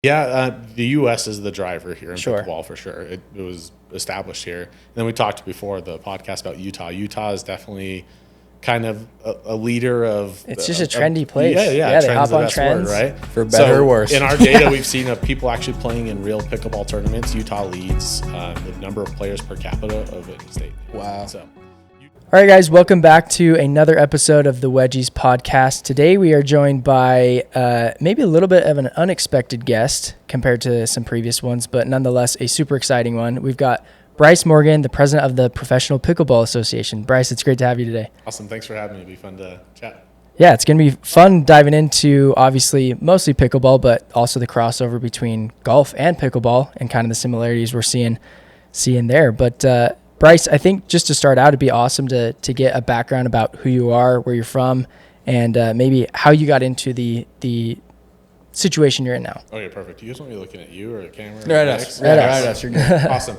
Yeah, the U.S. is the driver here in Sure. pickleball for sure. It was established here. And then we talked before the podcast about Utah. Utah is definitely kind of a leader of. It's just a trendy place. Yeah. They Trend's hop the on best trends. word, right? For better or worse. In our data, we've seen of people actually playing in real pickleball tournaments. Utah leads the number of players per capita of any state. Wow. So. All right, guys, welcome back to another episode of the Wedgies podcast. Today we are joined by maybe a little bit of an unexpected guest compared to some previous ones, but nonetheless a super exciting one. We've got Bryce Morgan, the president of the Professional Pickleball Association. Bryce, it's great to have you today. Awesome. Thanks for having me. It'll be fun to chat. Yeah, it's going to be fun diving into obviously mostly pickleball, but also the crossover between golf and pickleball and kind of the similarities we're seeing there. But Bryce, I think just to start out, it'd be awesome to get a background about who you are, where you're from, and maybe how you got into the situation you're in now. Okay, perfect. You guys want me looking at you or the camera? Right at us. You're good. Awesome.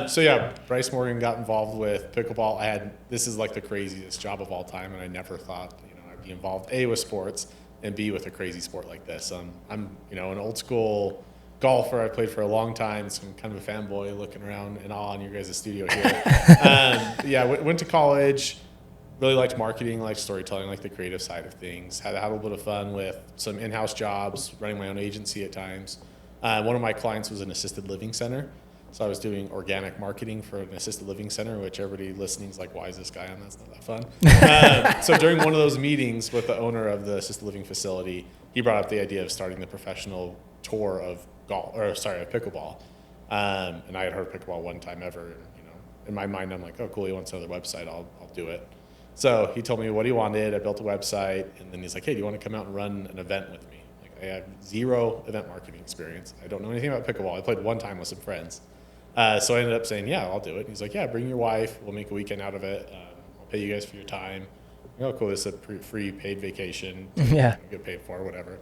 So yeah, Bryce Morgan got involved with pickleball. This is like the craziest job of all time, and I never thought I'd be involved A, with sports, and B, with a crazy sport like this. I'm an old school golfer. I played for a long time, so I'm kind of a fanboy looking around in awe in your guys' studio here. Went to college, really liked marketing, liked storytelling, liked the creative side of things. Had a little bit of fun with some in-house jobs, running my own agency at times. One of my clients was an assisted living center, so I was doing organic marketing for an assisted living center, which everybody listening is like, why is this guy on? That's not that fun. So during one of those meetings with the owner of the assisted living facility, he brought up the idea of starting the professional tour of pickleball. And I had heard of pickleball one time ever. And, in my mind, I'm like, oh, cool, he wants another website. I'll do it. So he told me what he wanted. I built a website. And then he's like, hey, do you want to come out and run an event with me? I have zero event marketing experience. I don't know anything about pickleball. I played one time with some friends. So I ended up saying, yeah, I'll do it. And he's like, yeah, bring your wife. We'll make a weekend out of it. I'll pay you guys for your time. Oh, cool, this is a free paid vacation. Yeah. Get paid for, whatever.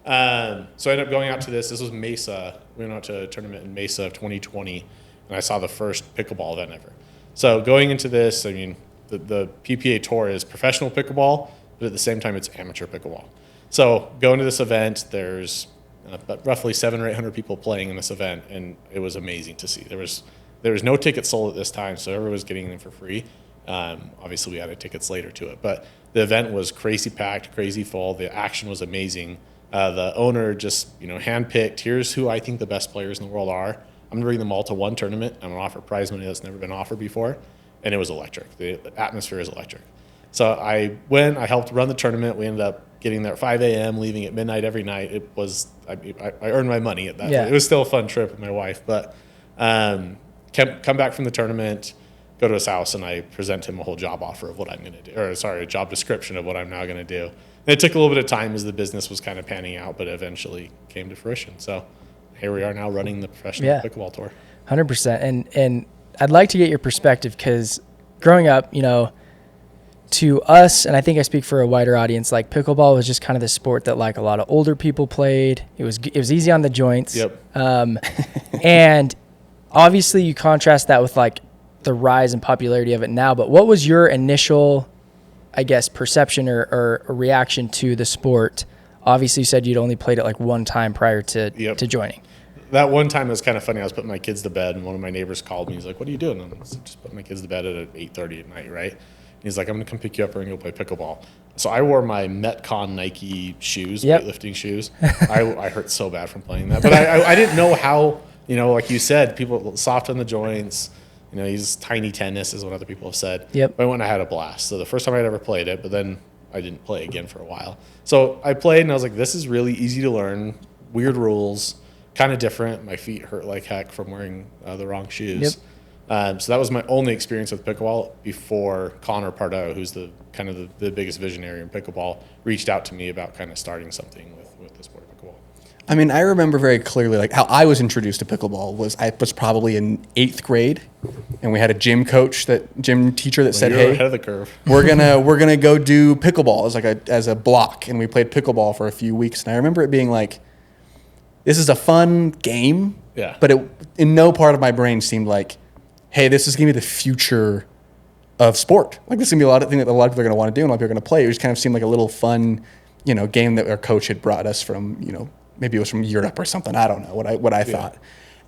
So I ended up going out to this. This was Mesa. We went out to a tournament in Mesa of 2020, and I saw the first pickleball event ever. So going into this, the PPA tour is professional pickleball, but at the same time, it's amateur pickleball. So going to this event, there's roughly 700 or 800 people playing in this event, and it was amazing to see. There was no tickets sold at this time, so everyone was getting them for free. Obviously, we added tickets later to it, but the event was crazy packed, crazy full. The action was amazing. The owner just, handpicked, here's who I think the best players in the world are. I'm going to bring them all to one tournament. I'm going to offer prize money that's never been offered before. And it was electric. The atmosphere is electric. So I helped run the tournament. We ended up getting there at 5 a.m., leaving at midnight every night. It was, I earned my money at that point. It was still a fun trip with my wife. But come back from the tournament, go to his house, and I present him a whole job offer of what I'm going to do. A job description of what I'm now going to do. It took a little bit of time as the business was kind of panning out, but eventually came to fruition. So here we are now running the professional pickleball tour. 100%. And I'd like to get your perspective because growing up, to us, and I think I speak for a wider audience, like pickleball was just kind of the sport that like a lot of older people played. It was easy on the joints. Yep. And obviously you contrast that with like the rise and popularity of it now. But what was your initial, I guess, perception or reaction to the sport? Obviously, you said you'd only played it like one time prior to joining. That one time it was kind of funny. I was putting my kids to bed, and one of my neighbors called me. He's like, what are you doing? And I was just putting my kids to bed at 8:30 at night, right? And he's like, I'm going to come pick you up and go play pickleball. So I wore my Metcon Nike shoes, weightlifting shoes. I hurt so bad from playing that. But I didn't know how, like you said, people soft on the joints. He's tiny tennis is what other people have said. Yep. But I went and I had a blast. So the first time I'd ever played it, but then I didn't play again for a while. So I played and I was like, this is really easy to learn. Weird rules, kind of different. My feet hurt like heck from wearing the wrong shoes. Yep. So that was my only experience with pickleball before Connor Pardo, who's the biggest visionary in pickleball, reached out to me about kind of starting something with the sport of pickleball. I mean, I remember very clearly like how I was introduced to pickleball was I was probably in 8th grade, and we had a gym teacher that said, "You're hey, ahead of the curve. we're gonna go do pickleball as a block," and we played pickleball for a few weeks. And I remember it being like, this is a fun game, but it in no part of my brain seemed like, hey, this is gonna be the future of sport. Like this is gonna be a lot of things that a lot of people are gonna want to do and a lot of people are gonna play. It just kind of seemed like a little fun, game that our coach had brought us from, maybe it was from Europe or something. I don't know what I thought.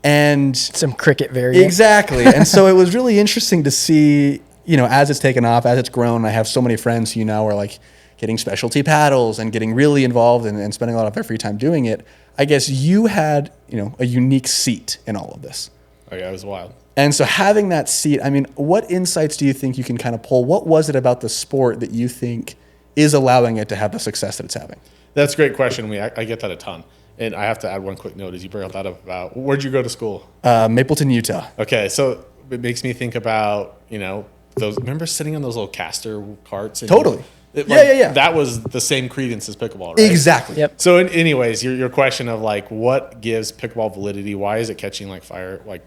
And some cricket variant. Exactly. And so it was really interesting to see, you know, as it's taken off, as it's grown. I have so many friends who now are like getting specialty paddles and getting really involved and spending a lot of their free time doing it. I guess you had, you know, a unique seat in all of this. Oh yeah, it was wild. And so having that seat, I mean, what insights do you think you can kind of pull? What was it about the sport that you think is allowing it to have the success that it's having? That's a great question. I get that a ton. And I have to add one quick note as you bring that up about, where'd you go to school? Mapleton, Utah. Okay, so it makes me think about, you know, those, remember sitting on those little caster carts? And Totally. yeah. That was the same credence as pickleball, right? Exactly. Yep. So anyways, your question of like, what gives pickleball validity? Why is it catching like fire? Like,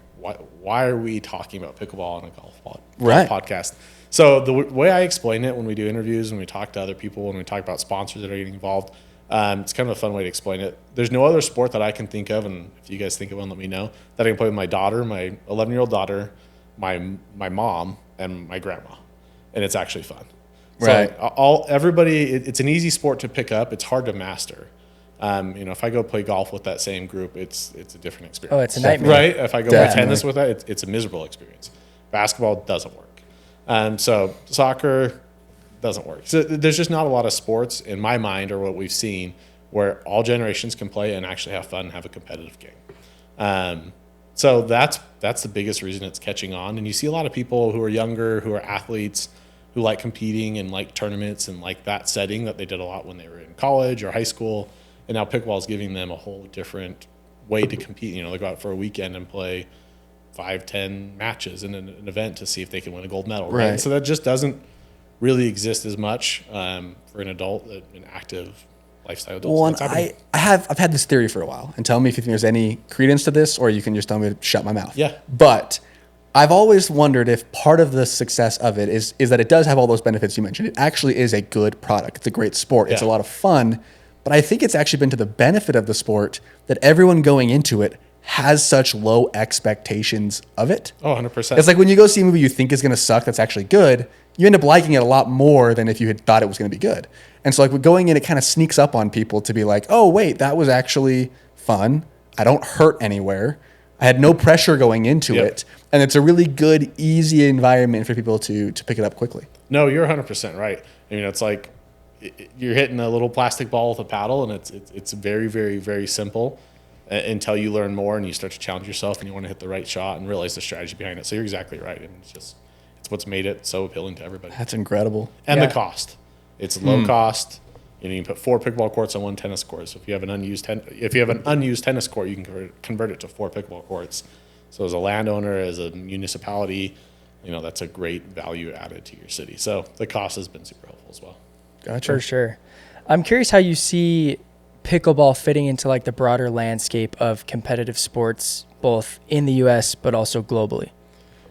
why are we talking about pickleball on a golf podcast? So the way I explain it when we do interviews, when we talk to other people, when we talk about sponsors that are getting involved, it's kind of a fun way to explain it. There's no other sport that I can think of, and if you guys think of one, let me know, that I can play with my daughter, my 11-year-old daughter, my mom, and my grandma, and it's actually fun. Right. So everybody, it's an easy sport to pick up. It's hard to master. You know, if I go play golf with that same group, it's a different experience. Oh, it's a nightmare. Right? If I go play tennis with that, it's a miserable experience. Basketball doesn't work. So soccer doesn't work. So there's just not a lot of sports in my mind, or what we've seen, where all generations can play and actually have fun and have a competitive game. So that's the biggest reason it's catching on. And you see a lot of people who are younger, who are athletes, who like competing and like tournaments and like that setting that they did a lot when they were in college or high school. And now pickleball is giving them a whole different way to compete. You know, they go out for a weekend and play 5-10 matches in an event to see if they can win a gold medal. Right. So that just doesn't really exist as much for an adult, an active lifestyle adult. Well, I've had this theory for a while, and tell me if you think there's any credence to this, or you can just tell me to shut my mouth. Yeah. But I've always wondered if part of the success of it is that it does have all those benefits you mentioned. It actually is a good product. It's a great sport. It's a lot of fun. But I think it's actually been to the benefit of the sport that everyone going into it has such low expectations of it. Oh, 100%. It's like when you go see a movie you think is going to suck that's actually good, you end up liking it a lot more than if you had thought it was going to be good. And so like with going in, it kind of sneaks up on people to be like, oh, wait, that was actually fun. I don't hurt anywhere. I had no pressure going into it. And it's a really good, easy environment for people to pick it up quickly. No, you're 100% right. I mean, it's like you're hitting a little plastic ball with a paddle, and it's very, very, very simple until you learn more and you start to challenge yourself and you want to hit the right shot and realize the strategy behind it. So you're exactly right. I mean, it's what's made it so appealing to everybody. That's incredible. And the cost. It's low cost. You know, you can put 4 pickleball courts on 1 tennis court. So if you have an unused tennis court, you can convert it to 4 pickleball courts. So as a landowner, as a municipality, you know, that's a great value added to your city. So the cost has been super helpful as well. Gotcha. For sure. I'm curious how you see pickleball fitting into like the broader landscape of competitive sports, both in the U.S. but also globally.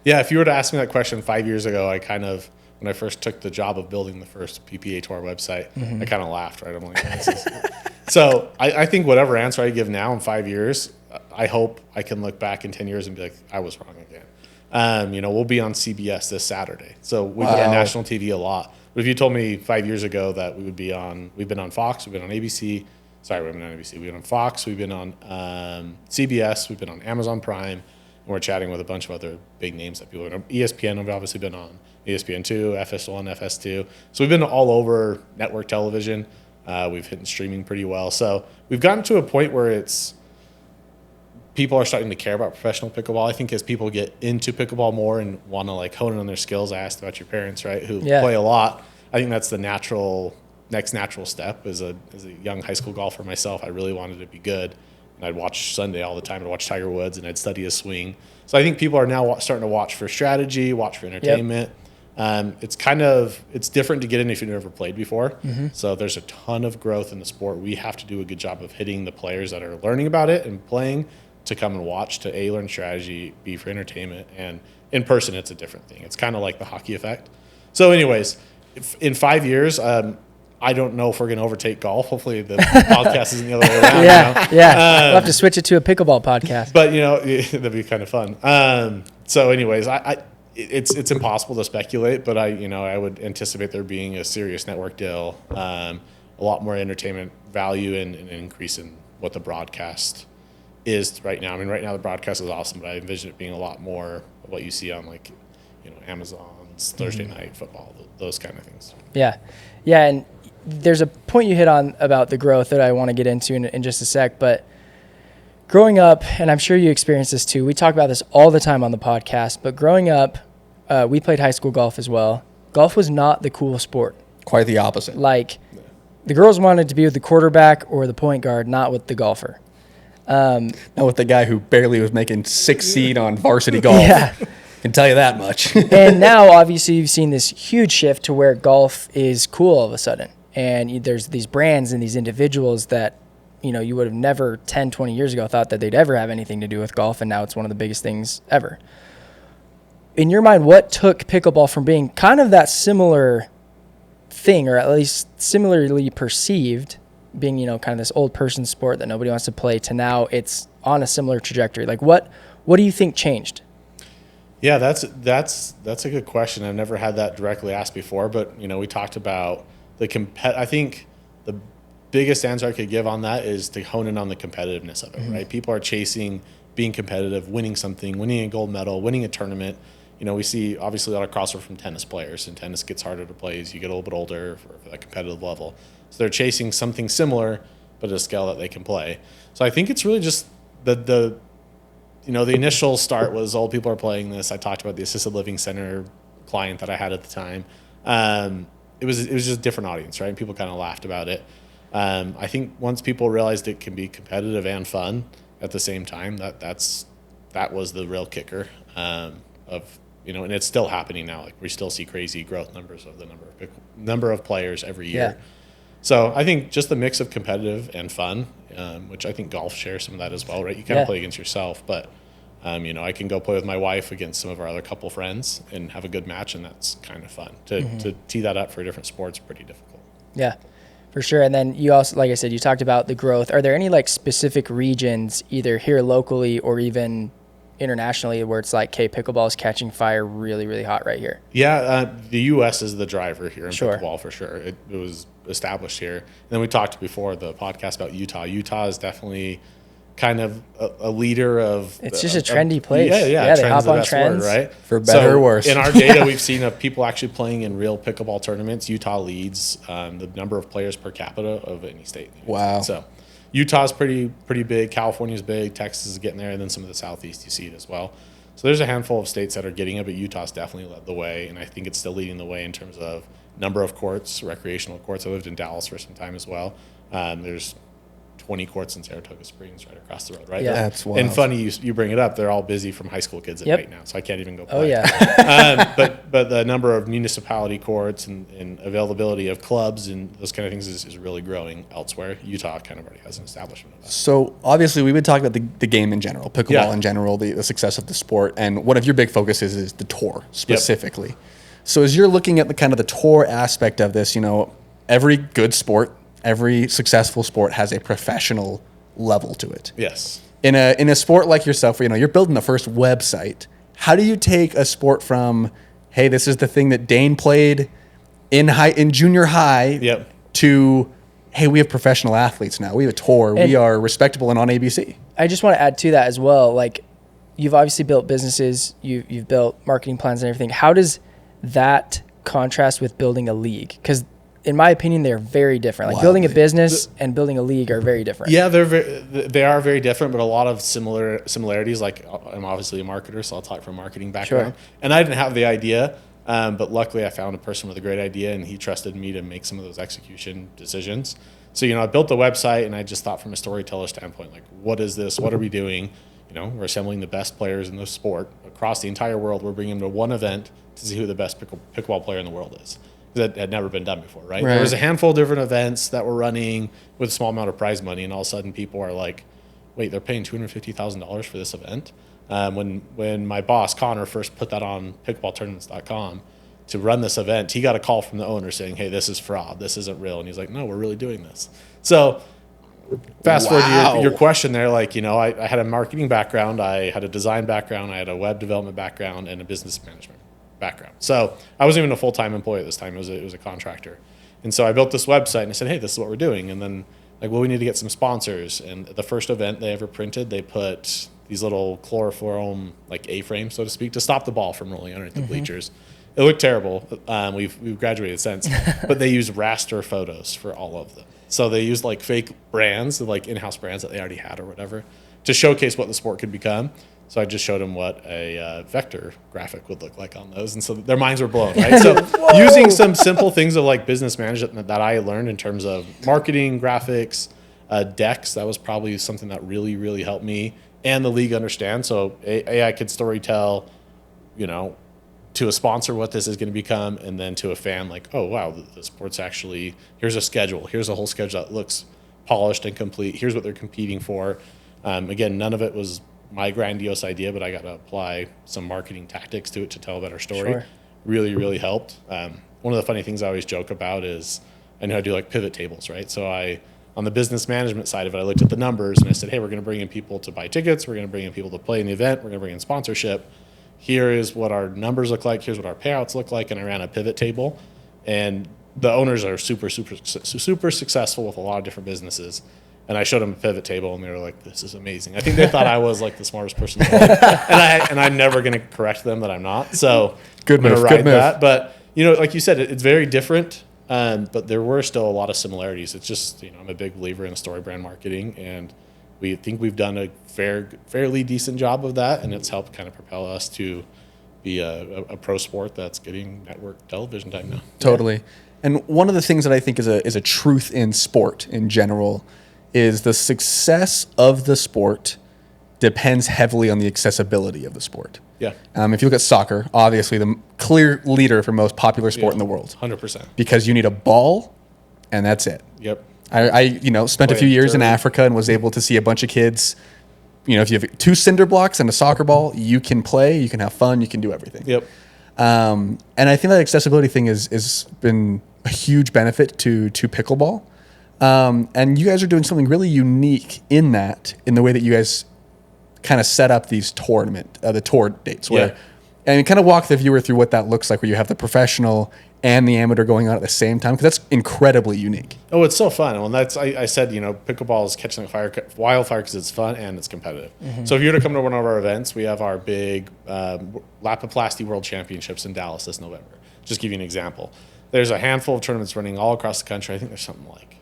Yeah, if you were to ask me that question 5 years ago, when I first took the job of building the first PPA to our website, I kind of laughed, right? I'm like, so I think whatever answer I give now in 5 years, I hope I can look back in 10 years and be like, I was wrong again. You know, we'll be on CBS this Saturday. So we've been on national TV a lot. But if you told me 5 years ago that we've been on Fox, we've been on ABC. Sorry, we've been on ABC. We've been on Fox. We've been on CBS. We've been on Amazon Prime. And we're chatting with a bunch of other big names that people know. ESPN, we've obviously been on ESPN2, FS1, FS2. So we've been all over network television. We've hit streaming pretty well. So we've gotten to a point where people are starting to care about professional pickleball. I think as people get into pickleball more and want to like hone in on their skills, I asked about your parents, right, who play a lot. I think that's the next natural step. As a young high school golfer myself, I really wanted to be good. And I'd watch Sunday all the time. I'd watch Tiger Woods and I'd study his swing. So I think people are now starting to watch for strategy, watch for entertainment. It's different to get in if you've never played before. So there's a ton of growth in the sport. We have to do a good job of hitting the players that are learning about it and playing to come and watch, to A, learn strategy, B, for entertainment. And in person, it's a different thing. It's kind of like the hockey effect. So anyways, in 5 years, I don't know if we're going to overtake golf. Hopefully the podcast isn't the other way around. We'll have to switch it to a pickleball podcast. But, you know, that'd be kind of fun. So anyways, it's impossible to speculate, but I would anticipate there being a serious network deal, a lot more entertainment value, and an increase in what the broadcast is right now. I mean, right now the broadcast is awesome, but I envision it being a lot more of what you see on like, Amazon's Thursday night football, those kind of things. Yeah. Yeah. And there's a point you hit on about the growth that I want to get into in just a sec, but growing up, and I'm sure you experienced this too, we talk about this all the time on the podcast, but growing up, we played high school golf as well. Golf was not the cool sport. Quite the opposite. Like, the girls wanted to be with the quarterback or the point guard, not with the golfer. Not with the guy who barely was making 6th seed on varsity golf. Yeah. Can tell you that much. And now, obviously, you've seen this huge shift to where golf is cool all of a sudden. And there's these brands and these individuals that, you would have never 10, 20 years ago thought that they'd ever have anything to do with golf, and now it's one of the biggest things ever. In your mind, what took pickleball from being kind of that similar thing, or at least similarly perceived, being, kind of this old person sport that nobody wants to play, to now it's on a similar trajectory? Like, what do you think changed? Yeah, that's a good question. I've never had that directly asked before, but we talked about I think the biggest answer I could give on that is to hone in on the competitiveness of it, right? People are chasing being competitive, winning something, winning a gold medal, winning a tournament. We see obviously a lot of crossover from tennis players, and tennis gets harder to play as you get a little bit older for that competitive level. So they're chasing something similar, but at a scale that they can play. So I think it's really just the initial start was old people are playing this. I talked about the assisted living center client that I had at the time. It was just a different audience, right? And people kind of laughed about it. I think once people realized it can be competitive and fun at the same time, that was the real kicker and it's still happening now. Like, we still see crazy growth numbers of the number of players every year. Yeah. So I think just the mix of competitive and fun, which I think golf shares some of that as well, right? You kind of play against yourself, but I can go play with my wife against some of our other couple friends and have a good match, and that's kind of fun. To tee that up for a different sport is pretty difficult. Yeah, for sure. And then you also, like I said, you talked about the growth. Are there any specific regions, either here locally or even internationally, where it's like, hey, pickleball is catching fire really, really hot right here? Yeah, the U.S. is the driver here in pickleball for sure. It was established here. And then we talked before the podcast about Utah. Utah is definitely kind of a leader of... It's just a trendy place. Yeah, they hop on trends. Word, right? For better or worse. In our data, we've seen of people actually playing in real pickleball tournaments. Utah leads the number of players per capita of any state. Wow. So Utah's pretty big. California's big. Texas is getting there. And then some of the Southeast, you see it as well. So there's a handful of states that are getting it, but Utah's definitely led the way. And I think it's still leading the way in terms of number of courts, recreational courts. I lived in Dallas for some time as well. There's 20 courts in Saratoga Springs right across the road, right? Yeah. That's wild. And funny you bring it up. They're all busy from high school kids at night now, so I can't even go play. Oh, yeah. But the number of municipality courts and availability of clubs and those kind of things is really growing elsewhere. Utah kind of already has an establishment of that. So obviously we've been talking about the game in general, pickleball in general, the success of the sport, and one of your big focuses is the tour specifically. Yep. So as you're looking at the kind of the tour aspect of this, every good sport, every successful sport has a professional level to it. Yes. In a sport like yourself, where, you're building the first website, how do you take a sport from, hey, this is the thing that Dane played in junior high, to, hey, we have professional athletes now. We have a tour. We are respectable and on ABC. I just want to add to that as well. Like, you've obviously built businesses, you've built marketing plans and everything. How does that contrast with building a league? Because in my opinion, they're very different. Like, building a business and building a league are very different. Yeah, they are very different, but a lot of similarities. Like, I'm obviously a marketer, so I'll talk from a marketing background. Sure. And I didn't have the idea, but luckily I found a person with a great idea, and he trusted me to make some of those execution decisions. So, I built the website, and I just thought from a storyteller standpoint, like, what is this? What are we doing? We're assembling the best players in the sport across the entire world. We're bringing them to one event to see who the best pickleball player in the world is. That had never been done before, right? There was a handful of different events that were running with a small amount of prize money, and all of a sudden people are like, wait, they're paying $250,000 for this event? When my boss, Connor, first put that on pickleballtournaments.com to run this event, he got a call from the owner saying, hey, this is fraud. This isn't real. And he's like, no, we're really doing this. So fast forward to your question there, like, I had a marketing background, I had a design background, I had a web development background, and a business management background. So I wasn't even a full-time employee at this time. It was a contractor. And so I built this website, and I said, hey, this is what we're doing. And then like, well, we need to get some sponsors. And the first event they ever printed, they put these little chloroform, like A-frames, so to speak, to stop the ball from rolling underneath the bleachers. It looked terrible. We've graduated since, but they used raster photos for all of them. So they used like fake brands, like in-house brands that they already had or whatever, to showcase what the sport could become. So I just showed them what a vector graphic would look like on those, and so their minds were blown, right? So using some simple things of like business management that I learned in terms of marketing, graphics, decks, that was probably something that really, really helped me and the league understand. So I could storytell, to a sponsor what this is going to become, and then to a fan like, oh wow, the sport's actually, here's a schedule, here's a whole schedule that looks polished and complete, here's what they're competing for. Again, none of it was my grandiose idea, but I got to apply some marketing tactics to it to tell a better story. Sure. Really, really helped. One of the funny things I always joke about is I know I do like pivot tables, right? So on the business management side of it, I looked at the numbers and I said, hey, we're going to bring in people to buy tickets, we're going to bring in people to play in the event, we're going to bring in sponsorship. Here is what our numbers look like, here's what our payouts look like, and I ran a pivot table. And the owners are super, super, super successful with a lot of different businesses. And I showed them a pivot table, and they were like, this is amazing. I think they thought I was like the smartest person in the world. And I'm never going to correct them that I'm not. So good move, good move. That. But, like you said, it's very different, but there were still a lot of similarities. It's just, I'm a big believer in story brand marketing, and we think we've done a fairly decent job of that, and it's helped kind of propel us to be a pro sport that's getting network television time now. Totally. Yeah. And one of the things that I think is a truth in sport in general is the success of the sport depends heavily on the accessibility of the sport. Yeah. If you look at soccer, obviously the clear leader for most popular sport in the world. 100%. Because you need a ball, and that's it. Yep. I spent a few years in Africa and was able to see a bunch of kids. If you have 2 cinder blocks and a soccer ball, you can play, you can have fun, you can do everything. Yep. And I think that accessibility thing is been a huge benefit to pickleball. And you guys are doing something really unique in the way that you guys kind of set up these the tour dates. And kind of walk the viewer through what that looks like, where you have the professional and the amateur going on at the same time, because that's incredibly unique. Oh, it's so fun. Well, I said, pickleball is catching wildfire because it's fun and it's competitive. Mm-hmm. So if you were to come to one of our events, we have our big Lapiplasty World Championships in Dallas this November. Just give you an example. There's a handful of tournaments running all across the country. I think there's something like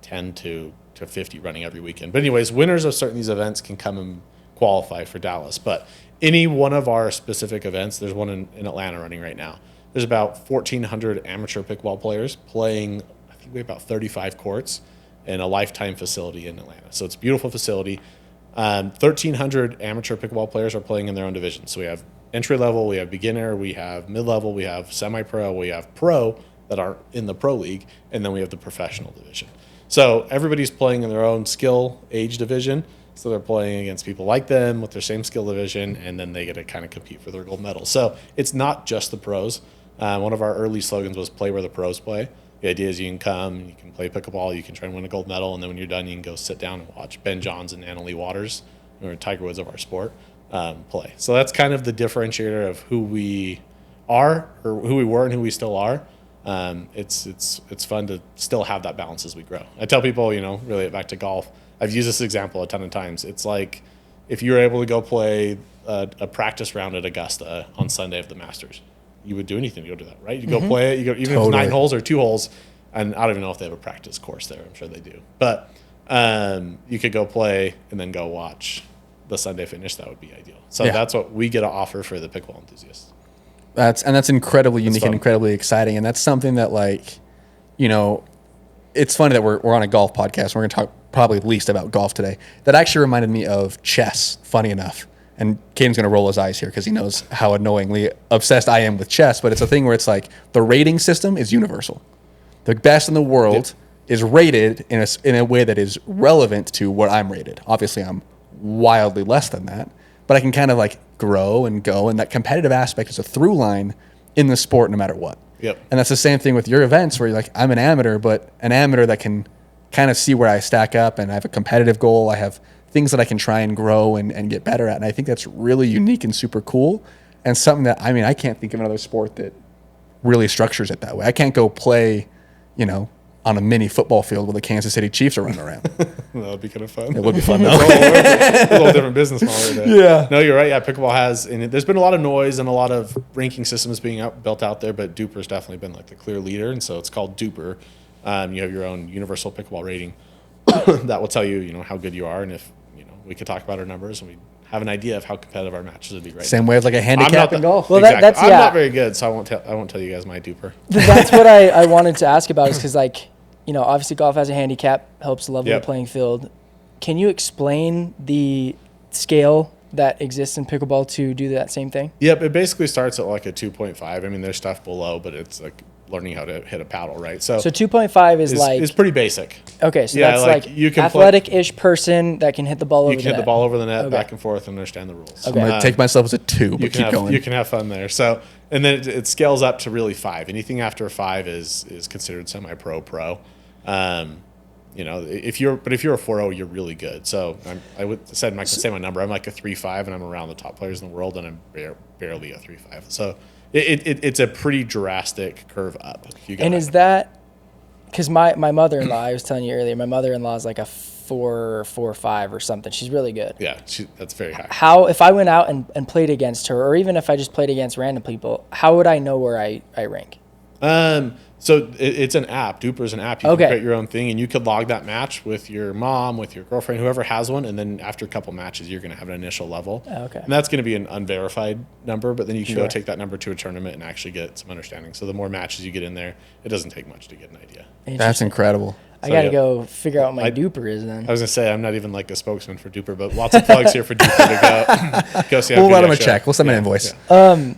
10 to 50 running every weekend. But anyways, winners of certain these events can come and qualify for Dallas. But any one of our specific events, there's one in Atlanta running right now. There's about 1,400 amateur pickleball players playing, I think we have about 35 courts in a lifetime facility in Atlanta. So it's a beautiful facility. 1,300 amateur pickleball players are playing in their own division. So we have entry level, we have beginner, we have mid-level, we have semi-pro, we have pro that are in the pro league, and then we have the professional division. So everybody's playing in their own skill age division. So they're playing against people like them with their same skill division, and then they get to kind of compete for their gold medal. So it's not just the pros. One of our early slogans was play where the pros play. The idea is you can come, you can play pickleball, you can try and win a gold medal, and then when you're done, you can go sit down and watch Ben Johns and Annalie Waters, who are Tiger Woods of our sport, play. So that's kind of the differentiator of who we are, or who we were and who we still are. It's fun to still have that balance as we grow. I tell people, really back to golf, I've used this example a ton of times. It's like if you were able to go play a practice round at Augusta on Sunday of the Masters, you would do anything to go do that, right? You go play it, even if it's 9 holes or 2 holes, and I don't even know if they have a practice course there. I'm sure they do. But you could go play and then go watch the Sunday finish. That would be ideal. So that's what we get to offer for the pickleball enthusiasts. That's incredibly unique and incredibly exciting. And that's something that, it's funny that we're on a golf podcast. We're going to talk probably least about golf today. That actually reminded me of chess, funny enough. And Caden's going to roll his eyes here because he knows how annoyingly obsessed I am with chess. But it's a thing where it's like the rating system is universal. The best in the world is rated in a way that is relevant to what I'm rated. Obviously, I'm wildly less than that. But I can kind of grow and go. And that competitive aspect is a through line in the sport no matter what. Yep. And that's the same thing with your events where you're like, I'm an amateur, but an amateur that can kind of see where I stack up, and I have a competitive goal. I have things that I can try and grow and get better at. And I think that's really unique and super cool, and something that, I can't think of another sport that really structures it that way. I can't go play, on a mini football field where the Kansas City Chiefs are running around. That would be kind of fun. It would be fun though. It's a whole different business model there. Yeah. No, you're right. Yeah, pickleball has, and there's been a lot of noise and a lot of ranking systems being built out there, but Duper's definitely been like the clear leader, and so it's called Duper. You have your own universal pickleball rating that will tell you, how good you are, and if we could talk about our numbers and we have an idea of how competitive our matches would be right Same now. way as like a handicap in golf. Well, exactly. that's I'm not very good, so I won't tell you guys my Duper. That's what I wanted to ask about, is because obviously golf has a handicap, helps level the playing field. Can you explain the scale that exists in pickleball to do that same thing? Yep, it basically starts at like a 2.5. I mean, there's stuff below, but it's like learning how to hit a paddle, right? So 2.5 is like... It's pretty basic. Okay, so that's like you can athletic-ish person that can hit the ball over the net. You can hit the ball over the net, back and forth, and understand the rules. Okay. I'm going to take myself as a 2, but keep going. You can have fun there. So, and then it scales up to really 5. Anything after 5 is considered semi-pro. If you're a 4.0, you're really good. So I would say my number. I'm like a 3.5, and I'm around the top players in the world, and I'm barely a 3.5. So it's a pretty drastic curve up. And is that because my mother-in-law? I was telling you earlier, my mother-in-law is like a 4.5 or something. She's really good. Yeah, that's very high. How, if I went out and played against her, or even if I just played against random people, how would I know where I rank? So it's an app. Duper's an app. You can create your own thing, and you could log that match with your mom, with your girlfriend, whoever has one, and then after a couple matches, you're going to have an initial level. Oh, okay. And that's going to be an unverified number, but then you can go take that number to a tournament and actually get some understanding. So the more matches you get in there, it doesn't take much to get an idea. That's incredible. I got to go figure out what my Duper is then. I was going to say, I'm not even like a spokesman for Duper, but lots of plugs here for Duper to go see how we'll let them a check. We'll send them an invoice. Yeah.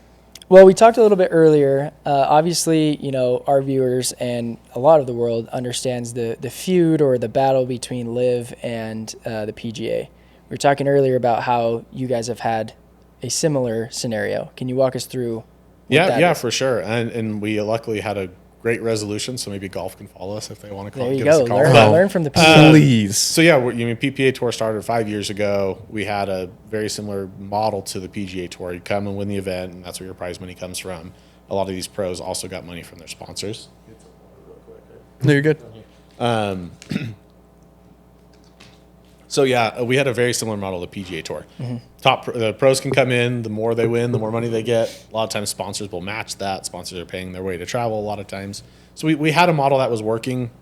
Well, we talked a little bit earlier. Obviously, our viewers and a lot of the world understands the feud or the battle between LIV and the PGA. We were talking earlier about how you guys have had a similar scenario. Can you walk us through? Yeah, for sure. And we luckily had a great resolution, so maybe golf can follow us if they want to call. There you go. Learn from the PGA. Please. So yeah, PPA Tour started 5 years ago. We had a very similar model to the PGA Tour. You come and win the event, and that's where your prize money comes from. A lot of these pros also got money from their sponsors. No, you're good. So yeah, we had a very similar model to the PGA Tour. Mm-hmm. The pros can come in. The more they win, the more money they get. A lot of times, sponsors will match that. Sponsors are paying their way to travel a lot of times. So we had a model that was working,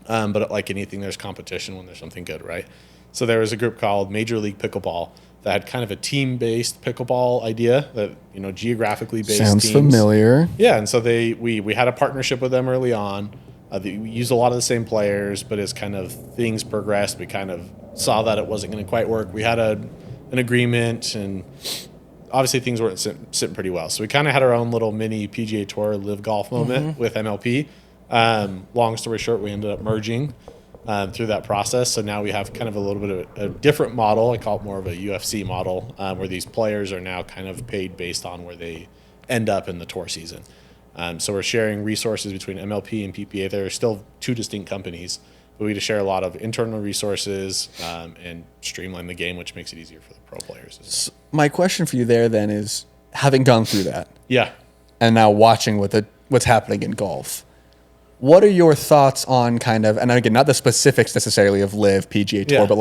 but like anything, there's competition when there's something good, right? So there was a group called Major League Pickleball that had kind of a team-based pickleball idea that geographically based. Sounds teams. Familiar. Yeah, and so we had a partnership with them early on. We used a lot of the same players, but as kind of things progressed, we kind of saw that it wasn't going to quite work. We had an agreement, and obviously things weren't sitting pretty well. So we kind of had our own little mini PGA Tour LIV golf moment with MLP. Long story short, we ended up merging through that process. So now we have kind of a little bit of a different model. I call it more of a UFC model, where these players are now kind of paid based on where they end up in the tour season. So we're sharing resources between MLP and PPA. There are still two distinct companies, but we just share a lot of internal resources and streamline the game, which makes it easier for the pro players. So my question for you there then is, having gone through that, and now watching what's happening in golf, what are your thoughts on kind of, and again, not the specifics necessarily of LIV, PGA Tour, but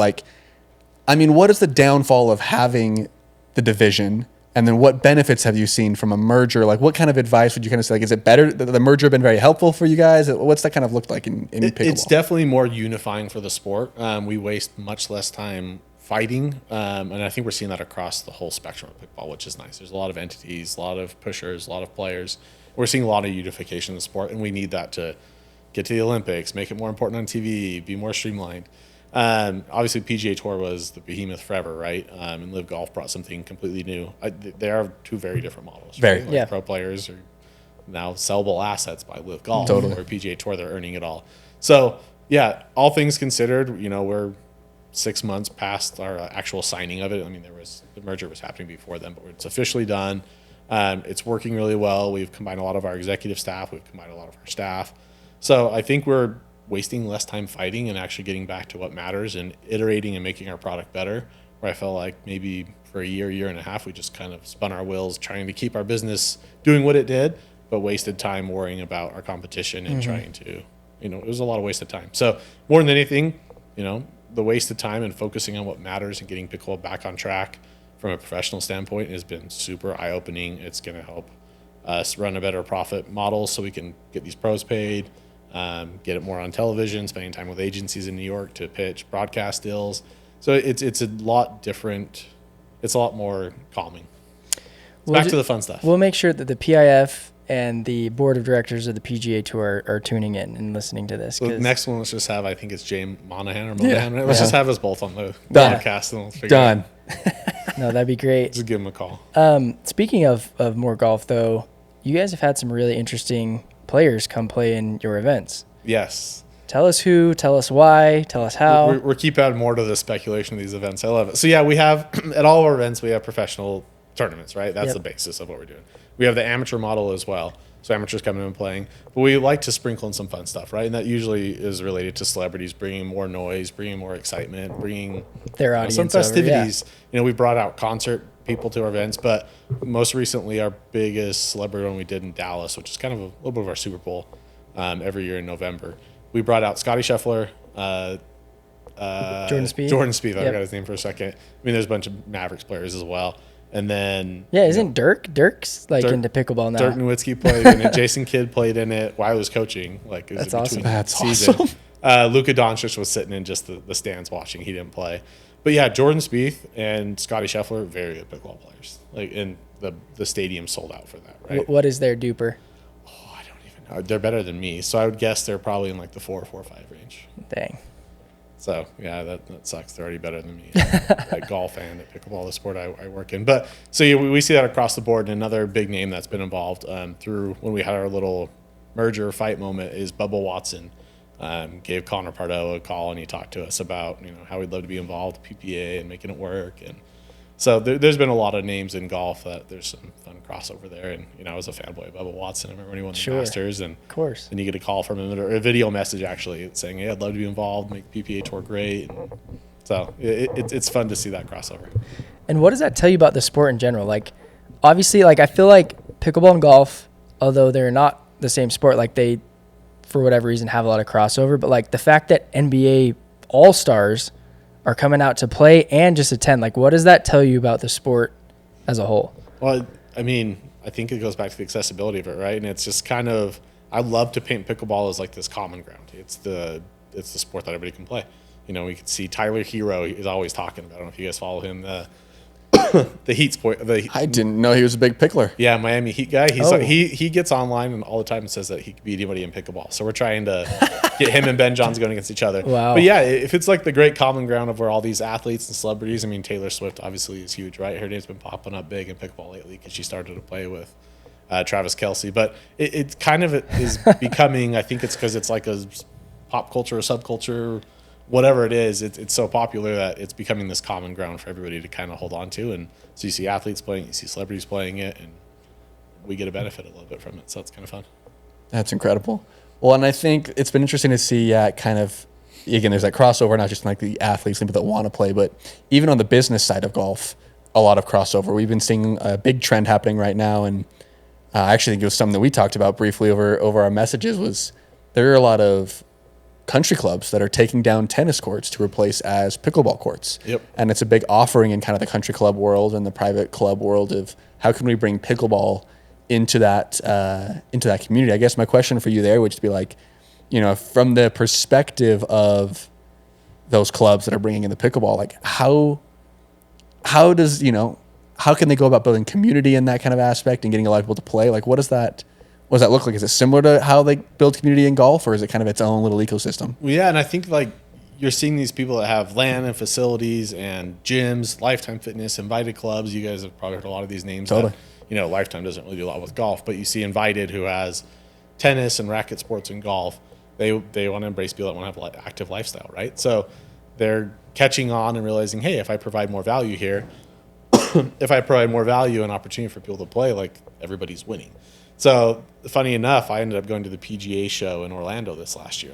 what is the downfall of having the division? And then what benefits have you seen from a merger? Like, what kind of advice would you kind of say? Like, is it better? The merger been very helpful for you guys? What's that kind of looked like in pickleball? It's definitely more unifying for the sport. We waste much less time fighting. And I think we're seeing that across the whole spectrum of pickleball, which is nice. There's a lot of entities, a lot of pushers, a lot of players. We're seeing a lot of unification in the sport, and we need that to get to the Olympics, make it more important on TV, be more streamlined. Obviously, PGA Tour was the behemoth forever, right? And LIV Golf brought something completely new. They are two very different models. Right? Pro players are now sellable assets by LIV Golf. Totally. Or PGA Tour, they're earning it all. So, yeah, all things considered, we're 6 months past our actual signing of it. I mean, the merger was happening before then, but it's officially done. It's working really well. We've combined a lot of our executive staff. We've combined a lot of our staff. So I think we're wasting less time fighting and actually getting back to what matters and iterating and making our product better, where I felt like maybe for a year and a half, we just kind of spun our wheels trying to keep our business doing what it did, but wasted time worrying about our competition and trying to it was a lot of wasted time. So more than anything, the wasted time and focusing on what matters and getting pickleball back on track from a professional standpoint has been super eye-opening. It's going to help us run a better profit model so we can get these pros paid, get it more on television, spending time with agencies in New York to pitch broadcast deals. So it's a lot different. It's a lot more calming. Back to the fun stuff. We'll make sure that the PIF and the board of directors of the PGA Tour are tuning in and listening to this. The next one, let's just have, I think it's Jay Monahan or Monahan. Yeah. Let's just have us both on the podcast. And we'll figure Done. No, that'd be great. Just give him a call. Speaking of more golf, though, you guys have had some really interesting players come play in your events. Yes. Tell us who, tell us why, tell us how. We're keep adding more to the speculation of these events. I love it. So, yeah, we have, at all of our events, we have professional tournaments, right? That's the basis of what we're doing. We have the amateur model as well. So amateurs coming in and playing. But we like to sprinkle in some fun stuff, right? And that usually is related to celebrities, bringing more noise, bringing more excitement, bringing their audience some festivities. Over, yeah. We brought out concert people to our events, but most recently our biggest celebrity one we did in Dallas, which is kind of a little bit of our Super Bowl every year in November. We brought out Scotty Scheffler, Jordan Spieth. I forgot his name for a second. There's a bunch of Mavericks players as well. And then isn't Dirk's into pickleball now? Dirk Nowitzki played in it. Jason Kidd played in it while I was coaching. It was That's awesome. That's awesome. Luka Doncic was sitting in just the stands watching. He didn't play. But yeah, Jordan Spieth and Scotty Scheffler, very good pickleball players. And the stadium sold out for that, right? What is their duper? Oh, I don't even know. They're better than me. So I would guess they're probably in the 4 or 5 range. Dang. So, yeah, that sucks. They're already better than me at golf and at pickleball, the sport I work in. But so we see that across the board. And another big name that's been involved through when we had our little merger fight moment is Bubba Watson. Gave Connor Pardo a call, and he talked to us about how he'd love to be involved with PPA and making it work. And so there's been a lot of names in golf that there's some fun crossover there. And I was a fanboy of Bubba Watson. I remember when he won the Masters, and of course, and you get a call from him or a video message actually saying, "Hey, I'd love to be involved, make the PPA tour great." And so it's fun to see that crossover. And what does that tell you about the sport in general? Obviously, I feel like pickleball and golf, although they're not the same sport, they, for whatever reason, have a lot of crossover. But the fact that NBA All-Stars are coming out to play and just attend, what does that tell you about the sport as a whole? Well, I think it goes back to the accessibility of it, right? And it's just kind of, I love to paint pickleball as this common ground. It's the sport that everybody can play. We could see Tyler Hero is always talking about. I don't know if you guys follow him. The Heat sport. I didn't know he was a big pickler. Yeah, Miami Heat guy. He gets online and all the time and says that he could beat anybody in pickleball. So we're trying to get him and Ben Johns going against each other. Wow. But yeah, if it's the great common ground of where all these athletes and celebrities, Taylor Swift obviously is huge, right? Her name's been popping up big in pickleball lately because she started to play with Travis Kelce. But it kind of is becoming, I think it's because it's a pop culture or subculture, whatever it is, it's so popular that it's becoming this common ground for everybody to kind of hold on to. And so you see athletes playing, you see celebrities playing it, and we get a benefit a little bit from it. So it's kind of fun. That's incredible. Well, and I think it's been interesting to see kind of, again, there's that crossover, not just the athletes, people that want to play, but even on the business side of golf, a lot of crossover. We've been seeing a big trend happening right now. And I actually think it was something that we talked about briefly over our messages was there are a lot of country clubs that are taking down tennis courts to replace as pickleball courts. Yep. And it's a big offering in kind of the country club world and the private club world of how can we bring pickleball into that community. I guess my question for you there would just be from the perspective of those clubs that are bringing in the pickleball, how can they go about building community in that kind of aspect and getting a lot of people to play? What does that look like? Is it similar to how they build community in golf, or is it kind of its own little ecosystem? Well, yeah, and I think you're seeing these people that have land and facilities and gyms, Lifetime Fitness, Invited clubs. You guys have probably heard a lot of these names. Totally. That, Lifetime doesn't really do a lot with golf, but you see Invited, who has tennis and racket sports and golf. They want to embrace people that want to have an active lifestyle, right? So they're catching on and realizing, hey, if I provide more value here, if I provide more value and opportunity for people to play, everybody's winning. So funny enough, I ended up going to the PGA show in Orlando this last year.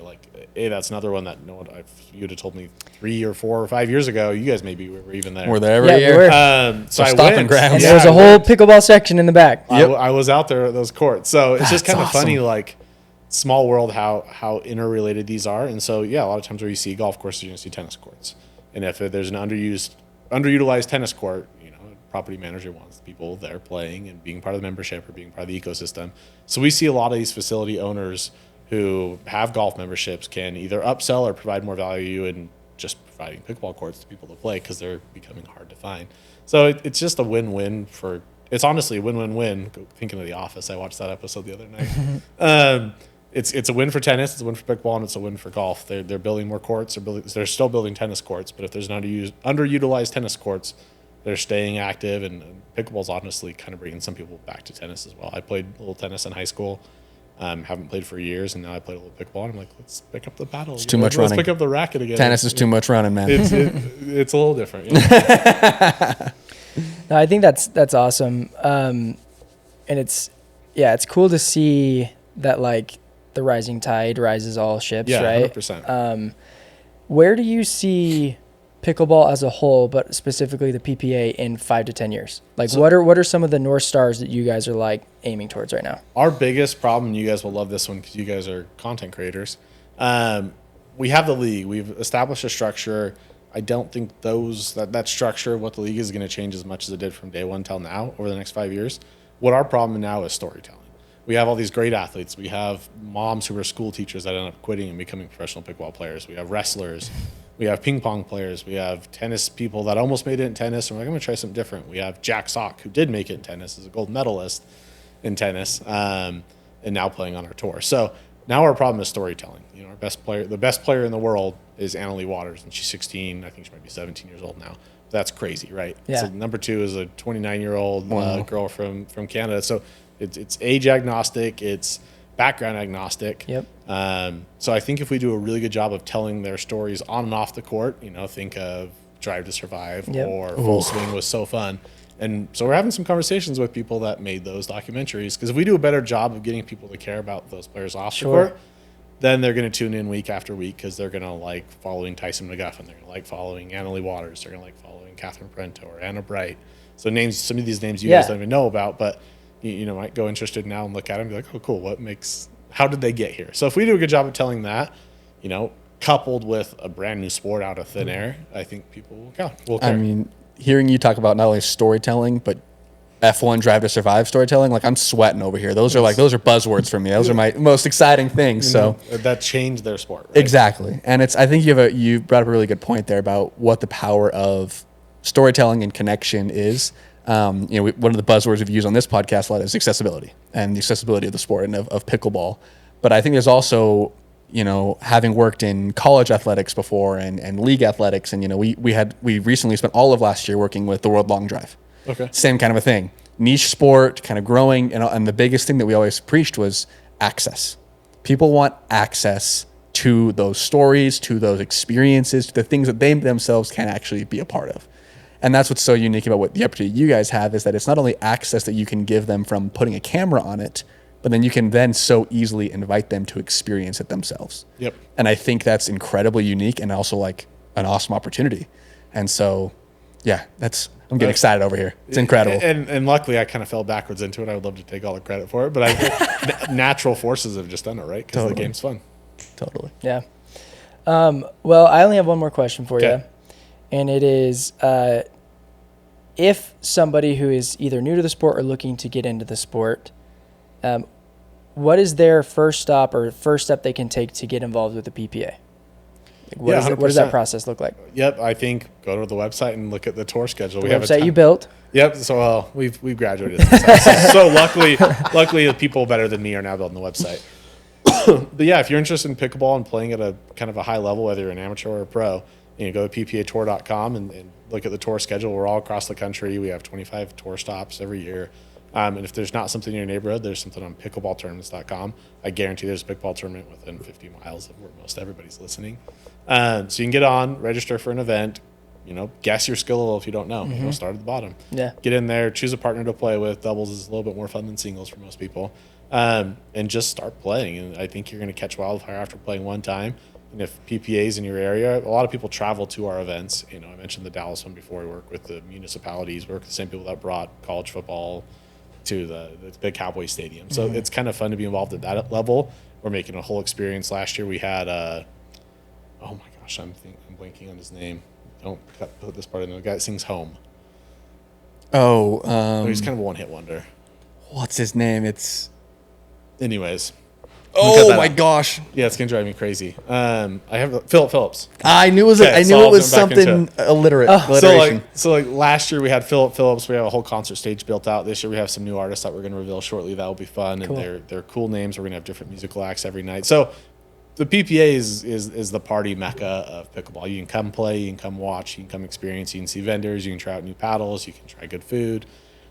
Hey, that's another one that you'd have told me 3 or 4 or 5 years ago. You guys maybe were even there. We're there every year. So I stomping went. grounds. And there was a whole pickleball section in the back. I was out there at those courts. So it's just kind of funny, small world how interrelated these are. And so, yeah, a lot of times where you see golf courses, you're going to see tennis courts. And if there's an underutilized tennis court, property manager wants people there playing and being part of the membership or being part of the ecosystem. So we see a lot of these facility owners who have golf memberships can either upsell or provide more value in just providing pickleball courts to people to play because they're becoming hard to find. So it's just a win-win it's honestly a win-win-win. Thinking of The Office, I watched that episode the other night. It's a win for tennis, it's a win for pickleball, and it's a win for golf. They're building more courts. They're still building tennis courts, but if there's an underutilized tennis courts, they're staying active, and pickleball's honestly kind of bringing some people back to tennis as well. I played a little tennis in high school, haven't played for years, and now I played a little pickleball, and I'm like, let's pick up the paddle. It's too much running. Let's pick up the racket again. Tennis is too much running, man. It's a little different. No, I think that's awesome, and it's cool to see that like the rising tide rises all ships, right? 100%. Where do you see pickleball as a whole, but specifically the PPA in 5 to 10 years? Like, what are some of the North Stars that you guys are like aiming towards right now? Our biggest problem, you guys will love this one because you guys are content creators. We have the league. We've established a structure. I don't think that structure, what the league is going to change as much as it did from day one till now over the next 5 years. What our problem now is storytelling. We have all these great athletes. We have moms who are school teachers that end up quitting and becoming professional pickleball players. We have wrestlers. We have ping pong players. We have tennis people that almost made it in tennis. And we're like, I'm going to try something different. We have Jack Sock, who did make it in tennis, is a gold medalist in tennis, and now playing on our tour. So now our problem is storytelling. Our the best player in the world is Annalie Waters, and she's 16. I think she might be 17 years old now. That's crazy, right? Yeah. So number 2 is a 29-year-old girl from Canada. So it's age agnostic. It's background agnostic. Yep. So I think if we do a really good job of telling their stories on and off the court, think of Drive to Survive or Full Swing was so fun. And so we're having some conversations with people that made those documentaries, because if we do a better job of getting people to care about those players off the court, then they're going to tune in week after week because they're going to like following Tyson McGuffin. They're going to like following Annalie Waters. They're going to like following Catherine Parento or Anna Bright. So some of these names you guys don't even know about, but you might go interested now and look at them and be like, oh, cool. How did they get here? So if we do a good job of telling that, coupled with a brand new sport out of thin air, I think people will care. I mean, hearing you talk about not only storytelling, but F1 Drive to Survive storytelling, like I'm sweating over here. Those are buzzwords for me. Those are my most exciting things. So that changed their sport. Right? Exactly. And I think you brought up a really good point there about what the power of storytelling and connection is. One of the buzzwords we've used on this podcast a lot is accessibility and the accessibility of the sport and of pickleball. But I think there's also, having worked in college athletics before and league athletics, and we recently spent all of last year working with the World Long Drive. Okay. Same kind of a thing. Niche sport, kind of growing, and the biggest thing that we always preached was access. People want access to those stories, to those experiences, to the things that they themselves can actually be a part of. And that's what's so unique about what the opportunity you guys have, is that it's not only access that you can give them from putting a camera on it, but then you can then so easily invite them to experience it themselves. Yep. And I think that's incredibly unique and also like an awesome opportunity. And so, yeah, I'm getting excited over here. It's incredible. And luckily I kind of fell backwards into it. I would love to take all the credit for it, but natural forces have just done it, right? Because the game's fun. Totally. Yeah. Well, I only have one more question for you. And it is, if somebody who is either new to the sport or looking to get into the sport, what is their first step they can take to get involved with the PPA? What does that process look like? Yep, I think go to the website and look at the tour schedule. The website you built. Yep. So we've graduated. So luckily, the people better than me are now building the website. But yeah, if you're interested in pickleball and playing at a kind of a high level, whether you're an amateur or a pro, go to ppatour.com and look at the tour schedule. We're all across the country. We have 25 tour stops every year. And if there's not something in your neighborhood, there's something on pickleballtournaments.com. I guarantee there's a pickleball tournament within 50 miles of where most everybody's listening. So you can get on, register for an event, guess your skill level if you don't know. Start at the bottom. Yeah. Get in there, choose a partner to play with. Doubles is a little bit more fun than singles for most people. And just start playing. And I think you're going to catch wildfire after playing one time. And if PPA's in your area, a lot of people travel to our events. I mentioned the Dallas one before. We work with the municipalities. We work with the same people that brought college football to the big Cowboy Stadium. So it's kind of fun to be involved at that level we're making a whole experience. Last year we had oh my gosh, I'm blanking on his name. Don't put this part in. The guy that sings Home. He's kind of a one-hit wonder. What's his name? It's. Anyways. Oh my gosh. Yeah, it's gonna drive me crazy. I have Philip Phillips. I knew it was something alliteration. So like last year we had Philip Phillips. We have a whole concert stage built out. This year we have some new artists that we're gonna reveal shortly. That will be fun, cool. And they're cool names. We're gonna have different musical acts every night. So the PPA is the party mecca of pickleball. You can come play, you can come watch, you can come experience, you can see vendors, you can try out new paddles, you can try good food.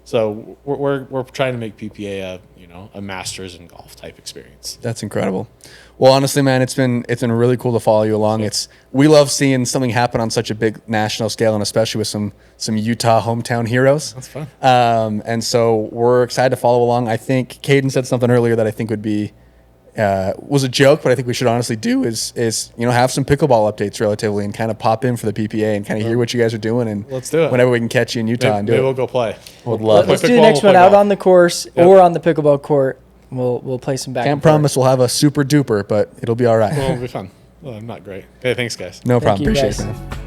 So we're trying to make PPA a masters in golf type experience. That's incredible. Well, honestly, man, it's been really cool to follow you along. Cool. We love seeing something happen on such a big national scale, and especially with some Utah hometown heroes. That's fun. And so we're excited to follow along. I think Caden said something earlier that I think would be was a joke, but I think we should honestly do is have some pickleball updates relatively and kind of pop in for the PPA and kind of hear what you guys are doing, and let's do it whenever we can catch you in Utah and do it. Maybe we'll go play. Would love. Let's do the next one out on the course or on the pickleball court. We'll play some back. Can't promise we'll have a super duper, but it'll be all right. Well, it'll be fun. Well, I'm not great. Hey, thanks guys. No problem. Appreciate it. Man.